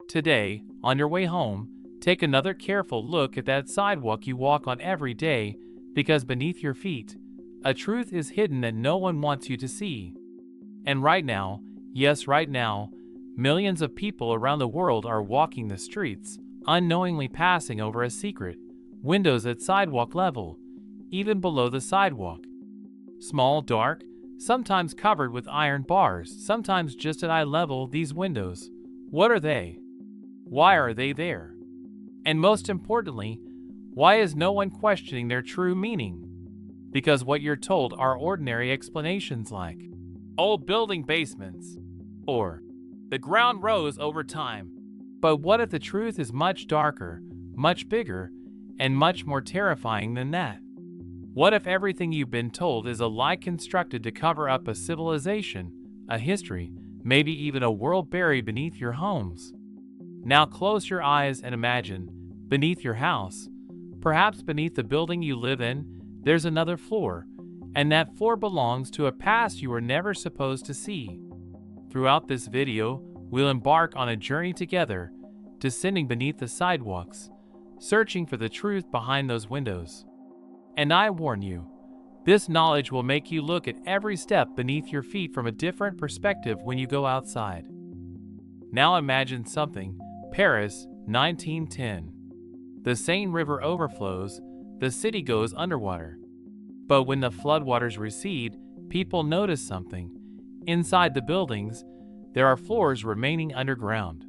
Today, on your way home, take another careful look at that sidewalk you walk on every day, because beneath your feet, a truth is hidden that no one wants you to see. And right now, yes, right now, millions of people around the world are walking the streets, unknowingly passing over a secret, windows at sidewalk level, even below the sidewalk. Small, dark, sometimes covered with iron bars, sometimes just at eye level, these windows. What are they? Why are they there? And most importantly, why is no one questioning their true meaning? Because what you're told are ordinary explanations like old building basements, or the ground rose over time. But what if the truth is much darker, much bigger, and much more terrifying than that? What if everything you've been told is a lie constructed to cover up a civilization, a history, maybe even a world buried beneath your homes? Now close your eyes and imagine, beneath your house, perhaps beneath the building you live in, there's another floor, and that floor belongs to a past you were never supposed to see. Throughout this video, we'll embark on a journey together, descending beneath the sidewalks, searching for the truth behind those windows. And I warn you, this knowledge will make you look at every step beneath your feet from a different perspective when you go outside. Now imagine something: Paris, 1910. The Seine River overflows, the city goes underwater. But when the floodwaters recede, people notice something. Inside the buildings, there are floors remaining underground.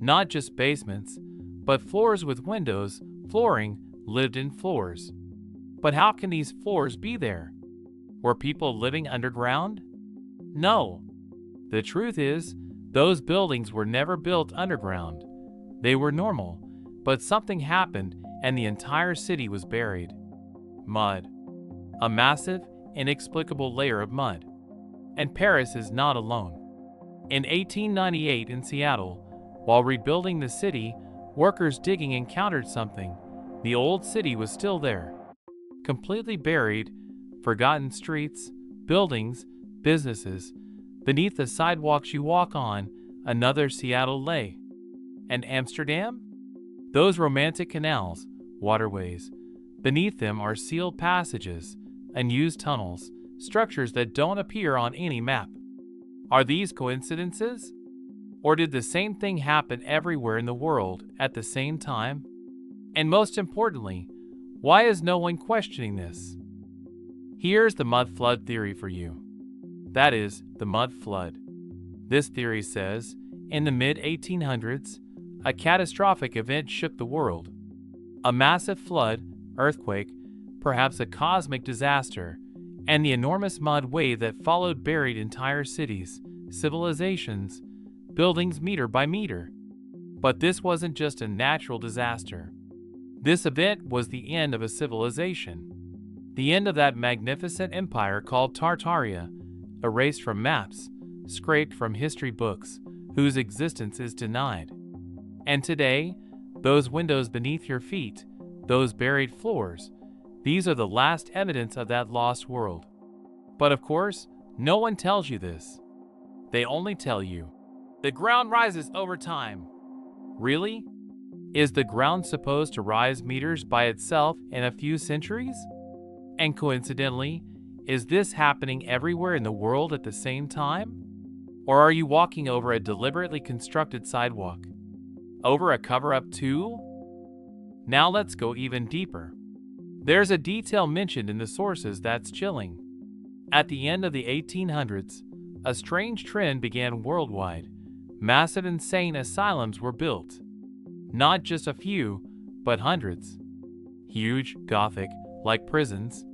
Not just basements, but floors with windows, flooring, lived-in floors. But how can these floors be there? Were people living underground? No. The truth is, those buildings were never built underground. They were normal, but something happened and the entire city was buried. Mud. A massive, inexplicable layer of mud. And Paris is not alone. In 1898 in Seattle, while rebuilding the city, workers digging encountered something. The old city was still there. Completely buried, forgotten streets, buildings, businesses. Beneath the sidewalks you walk on, another Seattle lay. And Amsterdam? Those romantic canals, waterways. Beneath them are sealed passages, unused tunnels, structures that don't appear on any map. Are these coincidences? Or did the same thing happen everywhere in the world at the same time? And most importantly, why is no one questioning this? Here's the Mudflood theory for you. That is, the Mudflood. This theory says, in the mid-1800s, a catastrophic event shook the world. A massive flood, earthquake, perhaps a cosmic disaster, and the enormous mud wave that followed buried entire cities, civilizations, buildings meter by meter. But this wasn't just a natural disaster. This event was the end of a civilization. The end of that magnificent empire called Tartaria, erased from maps, scraped from history books, whose existence is denied. And today, those windows beneath your feet, those buried floors, these are the last evidence of that lost world. But of course, no one tells you this. They only tell you, the ground rises over time. Really? Is the ground supposed to rise meters by itself in a few centuries? And coincidentally, is this happening everywhere in the world at the same time? Or are you walking over a deliberately constructed sidewalk? Over a cover-up too? Now let's go even deeper. There's a detail mentioned in the sources that's chilling. At the end of the 1800s, a strange trend began worldwide. Massive insane asylums were built. Not just a few, but hundreds. Huge, Gothic, like prisons.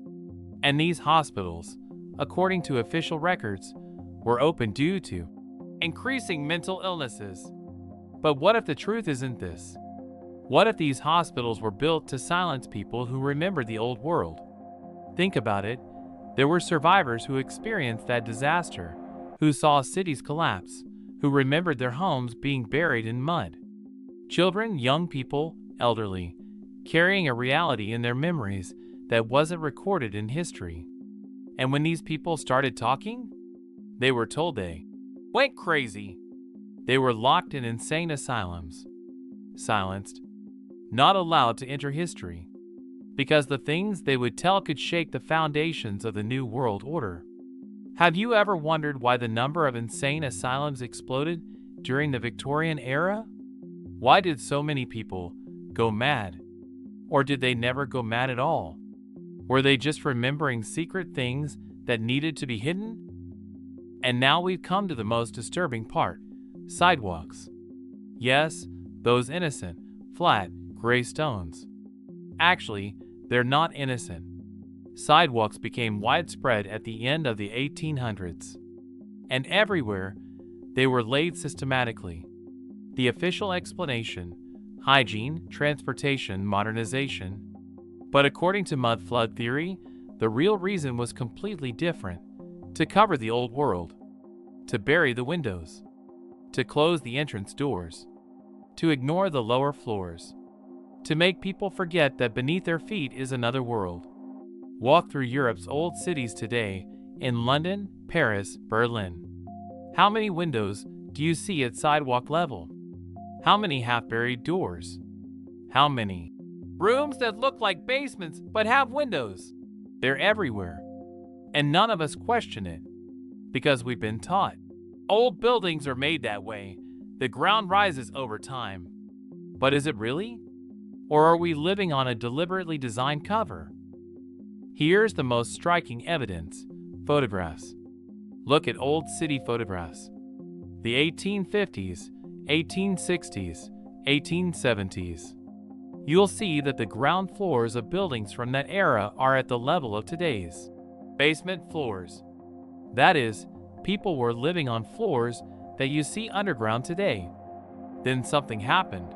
And these hospitals, according to official records, were open due to increasing mental illnesses. But what if the truth isn't this? What if these hospitals were built to silence people who remembered the old world? Think about it. There were survivors who experienced that disaster, who saw cities collapse, who remembered their homes being buried in mud. Children, young people, elderly, carrying a reality in their memories that wasn't recorded in history. And when these people started talking, they were told they went crazy. They were locked in insane asylums, silenced, not allowed to enter history, because the things they would tell could shake the foundations of the New World Order. Have you ever wondered why the number of insane asylums exploded during the Victorian era? Why did so many people go mad? Or did they never go mad at all? Were they just remembering secret things that needed to be hidden? And now we've come to the most disturbing part: sidewalks. Yes, those innocent, flat, gray stones. Actually, they're not innocent. Sidewalks became widespread at the end of the 1800s. And everywhere, they were laid systematically. The official explanation: hygiene, transportation, modernization. But according to Mudflood theory, the real reason was completely different: to cover the old world, to bury the windows, to close the entrance doors, to ignore the lower floors, to make people forget that beneath their feet is another world. Walk through Europe's old cities today, in London, Paris, Berlin. How many windows do you see at sidewalk level? How many half-buried doors? How many rooms that look like basements but have windows? They're everywhere. And none of us question it, because we've been taught. Old buildings are made that way. The ground rises over time. But is it really? Or are we living on a deliberately designed cover? Here's the most striking evidence: photographs. Look at old city photographs. The 1850s, 1860s, 1870s. You'll see that the ground floors of buildings from that era are at the level of today's basement floors. That is, people were living on floors that you see underground today. Then something happened,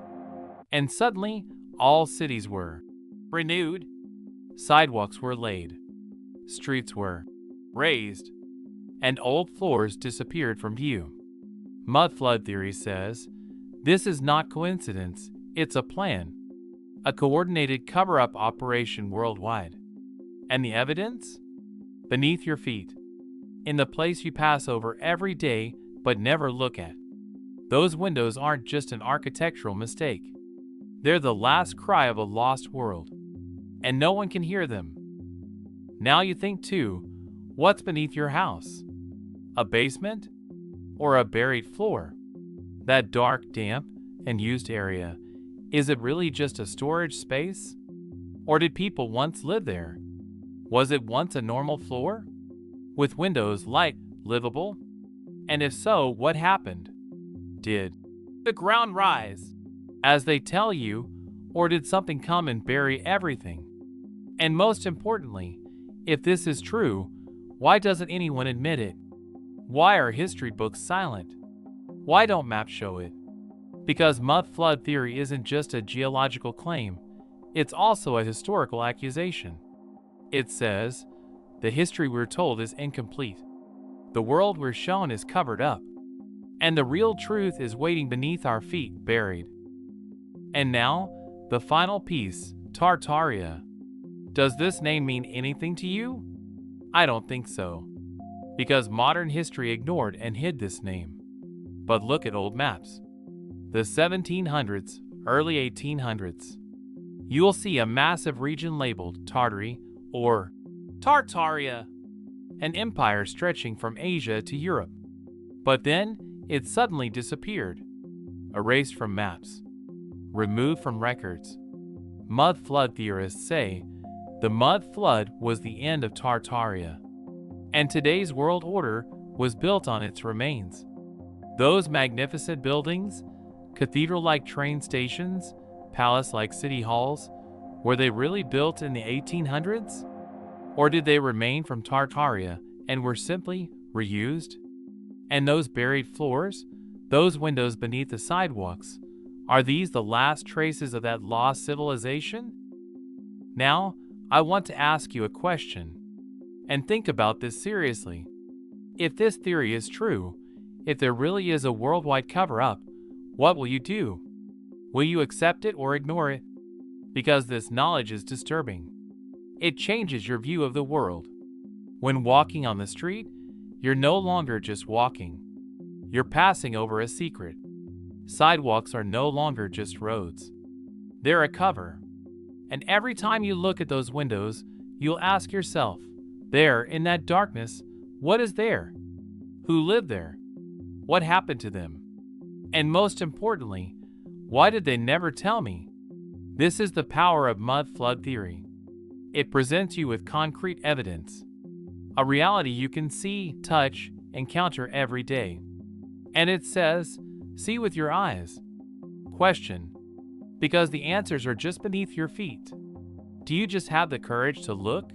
and suddenly all cities were renewed. Sidewalks were laid, streets were raised, and old floors disappeared from view. Mudflood theory says this is not coincidence, it's a plan, a coordinated cover-up operation worldwide. And the evidence? Beneath your feet, in the place you pass over every day but never look at. Those windows aren't just an architectural mistake. They're the last cry of a lost world, and no one can hear them. Now you think too, what's beneath your house? A basement? Or a buried floor? That dark, damp, and used area, is it really just a storage space? Or did people once live there? Was it once a normal floor? With windows, light, livable? And if so, what happened? Did the ground rise, as they tell you, or did something come and bury everything? And most importantly, if this is true, why doesn't anyone admit it? Why are history books silent? Why don't maps show it? Because Mudflood theory isn't just a geological claim, it's also a historical accusation. It says, the history we're told is incomplete. The world we're shown is covered up. And the real truth is waiting beneath our feet, buried. And now, the final piece, Tartaria. Does this name mean anything to you? I don't think so, because modern history ignored and hid this name. But look at old maps. The 1700s, early 1800s. You'll see a massive region labeled Tartary or Tartaria, an empire stretching from Asia to Europe. But then, it suddenly disappeared, erased from maps, removed from records. Mudflood theorists say the mud flood was the end of Tartaria, and today's world order was built on its remains. Those magnificent buildings, cathedral-like train stations, palace-like city halls, were they really built in the 1800s? Or did they remain from Tartaria and were simply reused? And those buried floors, those windows beneath the sidewalks, are these the last traces of that lost civilization? Now, I want to ask you a question, and think about this seriously. If this theory is true, if there really is a worldwide cover-up, what will you do? Will you accept it or ignore it? Because this knowledge is disturbing. It changes your view of the world. When walking on the street, you're no longer just walking. You're passing over a secret. Sidewalks are no longer just roads. They're a cover. And every time you look at those windows, you'll ask yourself, there, in that darkness, what is there? Who lived there? What happened to them? And most importantly, why did they never tell me? This is the power of mudflood theory. It presents you with concrete evidence, a reality you can see, touch, encounter every day. And it says, see with your eyes. Question, because the answers are just beneath your feet. Do you just have the courage to look?